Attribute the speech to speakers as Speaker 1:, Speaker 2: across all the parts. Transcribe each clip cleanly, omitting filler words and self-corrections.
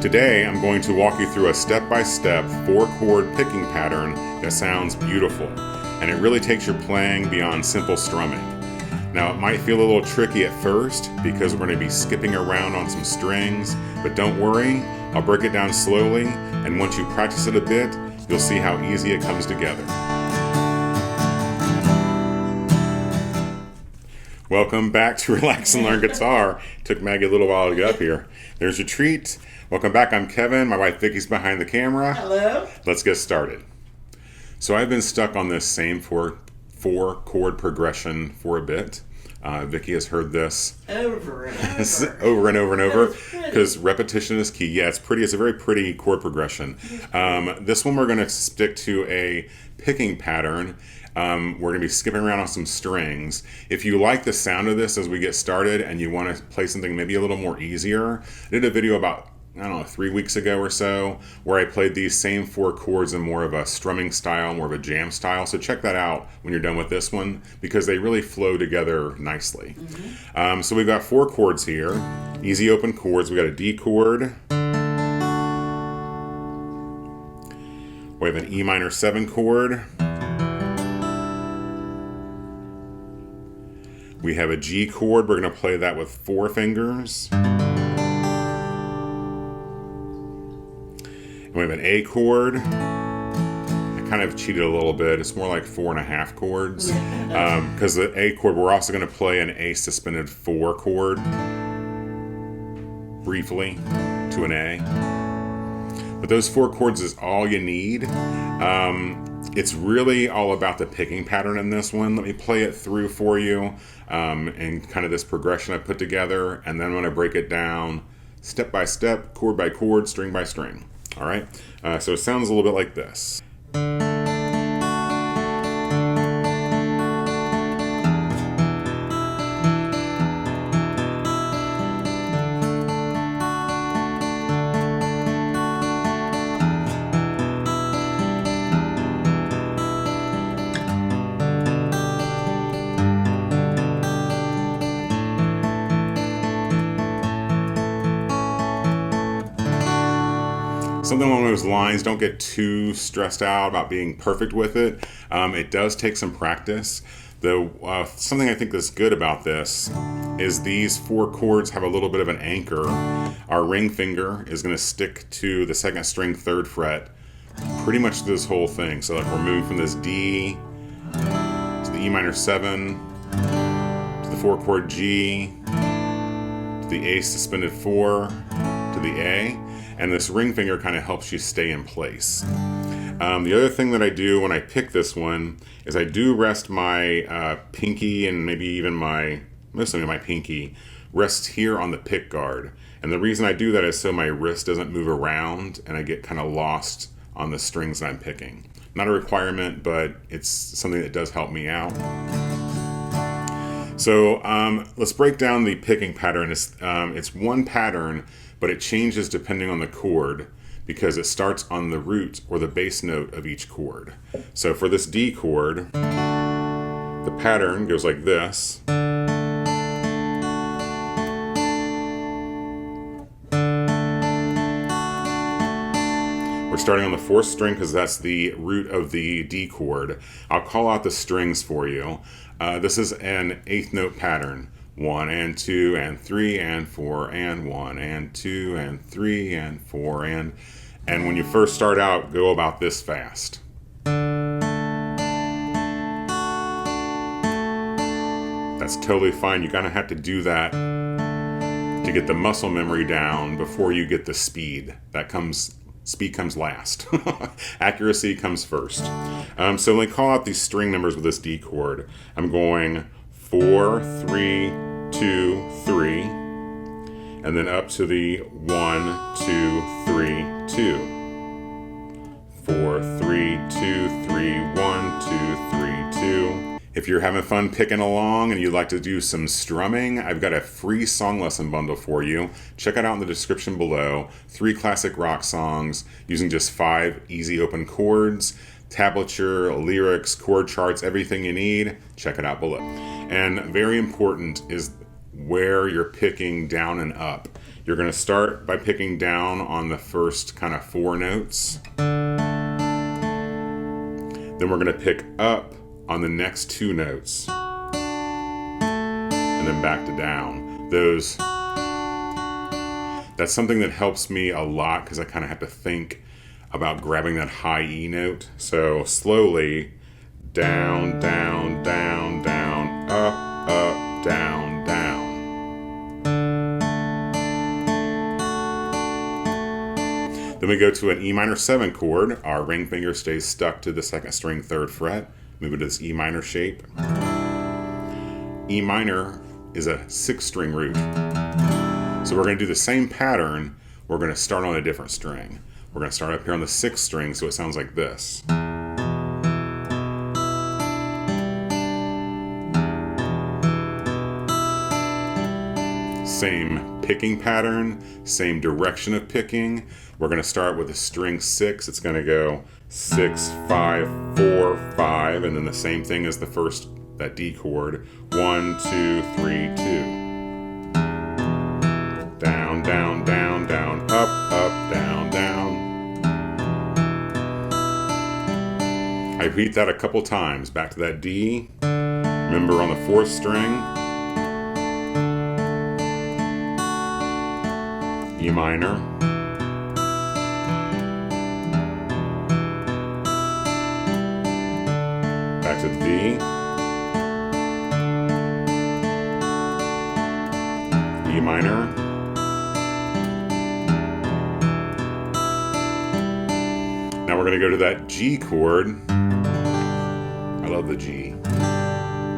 Speaker 1: Today I'm going to walk you through a step-by-step 4-chord picking pattern that sounds beautiful, and it really takes your playing beyond simple strumming. Now it might feel a little tricky at first because we're going to be skipping around on some strings, but don't worry, I'll break it down slowly, and once you practice it a bit, you'll see how easy it comes together. Welcome back to Relax and Learn Guitar. Took Maggie a little while to get up here. There's your treat. Welcome back. I'm Kevin. My wife Vicky's behind the camera.
Speaker 2: Hello.
Speaker 1: Let's get started. So I've been stuck on this same four chord progression for a bit. Vicky has heard this
Speaker 2: Over and
Speaker 1: over because repetition is key. Yeah, it's pretty. It's a very pretty chord progression. This one we're going to stick to a picking pattern. We're going to be skipping around on some strings. If you like the sound of this as we get started and you want to play something maybe a little more easier, I did a video about 3 weeks ago or so, where I played these same 4 chords in more of a strumming style, more of a jam style. So check that out when you're done with this one, because they really flow together nicely. So we've got 4 chords here, easy open chords. We got a D chord. We have an E minor 7 chord. We have a G chord. We're going to play that with 4 fingers. We have an A chord. I kind of cheated a little bit. It's more like 4.5 chords. Because the A chord, we're also going to play an A suspended 4 chord briefly to an A. But those 4 chords is all you need. It's really all about the picking pattern in this one. Let me play it through for you and kind of this progression I put together. And then I'm going to break it down step by step, chord by chord, string by string. All right, so it sounds a little bit like this. Something along those lines. Don't get too stressed out about being perfect with it. It does take some practice. Something I think that's good about this is these 4 chords have a little bit of an anchor. Our ring finger is going to stick to the 2nd string 3rd fret pretty much this whole thing. So like we're moving from this D to the E minor 7 to the 4 chord G to the A suspended 4 to the A. And this ring finger kind of helps you stay in place. The other thing that I do when I pick this one is I do rest my pinky and maybe even mostly my pinky, rests here on the pick guard. And the reason I do that is so my wrist doesn't move around and I get kind of lost on the strings that I'm picking. Not a requirement, but it's something that does help me out. So let's break down the picking pattern. It's one pattern, but it changes depending on the chord because it starts on the root or the bass note of each chord. So for this D chord, the pattern goes like this. We're starting on the 4th string because that's the root of the D chord. I'll call out the strings for you. This is an 8th note pattern. 1 and 2 and 3 and 4 and 1 and 2 and 3 and 4 and when you first start out, go about this fast. That's totally fine. You're gonna have to do that to get the muscle memory down before you get the speed. Speed comes last. Accuracy comes first. So let me call out these string numbers with this D chord. I'm going 4, 3, 2, 3, and then up to the 1, 2, 3, 2. 4, 3, 2, 3, 1, 2, 3, 2. If you're having fun picking along and you'd like to do some strumming, I've got a free song lesson bundle for you. Check it out in the description below. 3 classic rock songs using just 5 easy open chords, tablature, lyrics, chord charts, everything you need. Check it out below. And very important is where you're picking down and up. You're going to start by picking down on the first kind of 4 notes. Then we're going to pick up on the next 2 notes. And then back to down. That's something that helps me a lot because I kind of have to think about grabbing that high E note. So slowly, down, down, down, down, up, up, down, down. Then we go to an E minor 7 chord. Our ring finger stays stuck to the 2nd string 3rd fret. Move it to this E minor shape. E minor is a 6-string root. So we're going to do the same pattern. We're going to start on a different string. We're going to start up here on the 6th string, so it sounds like this. Same picking pattern, same direction of picking. We're going to start with a string 6. It's going to go 6, 5, 4, 5, and then the same thing as the first, that D chord. 1, 2, 3, 2. Down, down, down, down, up, up, down, down. I repeat that a couple times. Back to that D. Remember on the 4th string, E minor. Back to the D. E minor. Now we're going to go to that G chord. I love the G.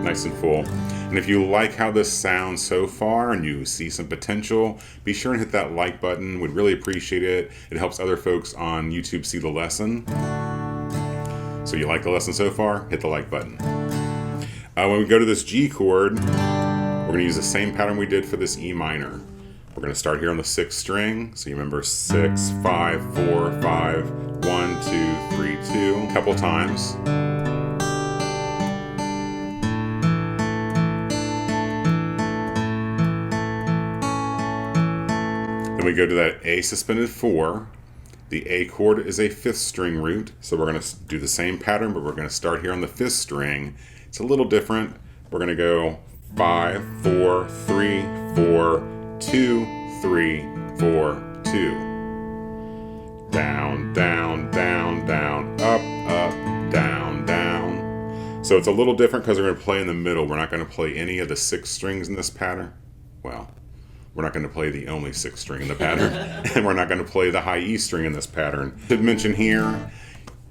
Speaker 1: Nice and full. And if you like how this sounds so far and you see some potential, be sure and hit that like button. We'd really appreciate it. It helps other folks on YouTube see the lesson. So you like the lesson so far? Hit the like button. When we go to this G chord, we're going to use the same pattern we did for this E minor. We're going to start here on the 6th string. So you remember 6, 5, 4, 5, 1, 2, 3, 2. A couple times. Then we go to that A suspended 4. The A chord is a 5th string root. So we're going to do the same pattern, but we're going to start here on the 5th string. It's a little different. We're going to go 5, 4, 3, 4, 2, 3, 4, 2. Down, down, down, down, up, up, down, down. So it's a little different because we're going to play in the middle. We're not going to play any of the 6 strings in this pattern. Well, we're not going to play the only 6th string in the pattern. And we're not going to play the high E string in this pattern. I should mention here,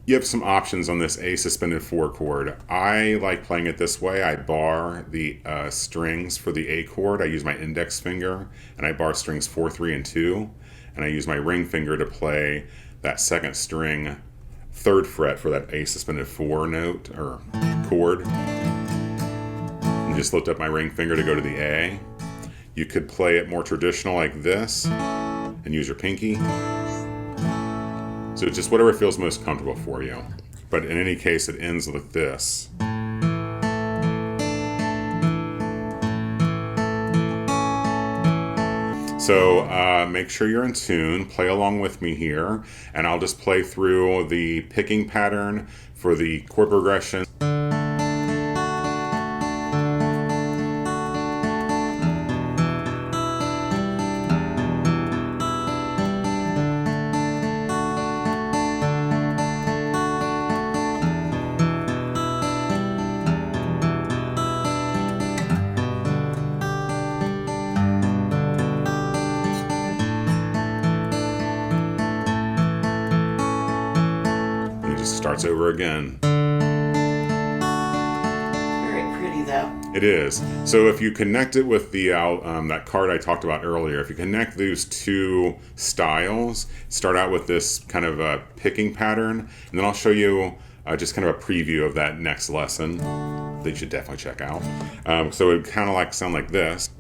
Speaker 1: you have some options on this A suspended 4 chord. I like playing it this way. I bar the strings for the A chord. I use my index finger, and I bar strings 4, 3, and 2. And I use my ring finger to play that 2nd string 3rd fret for that A suspended 4 note, or chord. And just lift up my ring finger to go to the A. You could play it more traditional like this, and use your pinky. So just whatever feels most comfortable for you. But in any case, it ends like this. So make sure you're in tune, play along with me here, and I'll just play through the picking pattern for the chord progression. Starts over again.
Speaker 2: Very pretty though.
Speaker 1: It is. So if you connect it with the that card I talked about earlier, if you connect those 2 styles, start out with this kind of a picking pattern, and then I'll show you just kind of a preview of that next lesson that you should definitely check out. So it would kind of like sound like this.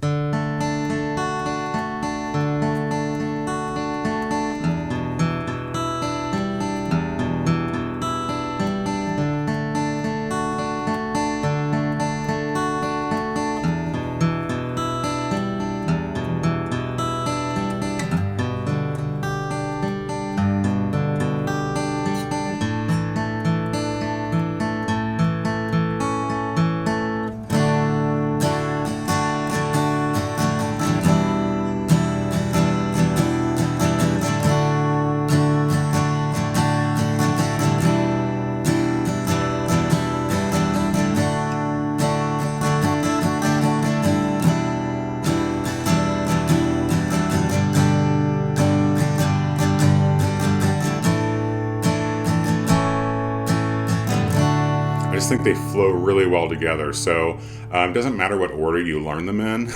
Speaker 1: just think they flow really well together. So it doesn't matter what order you learn them in.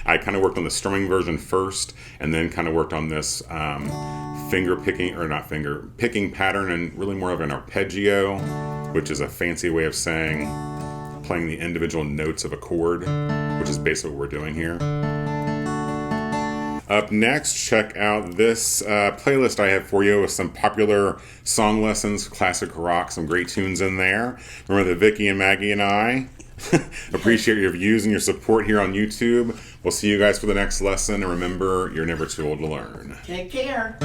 Speaker 1: I kind of worked on the strumming version first, and then kind of worked on this picking pattern, and really more of an arpeggio, which is a fancy way of saying playing the individual notes of a chord, which is basically what we're doing here. Up next, check out this playlist I have for you with some popular song lessons, classic rock, some great tunes in there. Remember that Vicky and Maggie and I appreciate your views and your support here on YouTube. We'll see you guys for the next lesson, and remember, you're never too old to learn.
Speaker 2: Take care.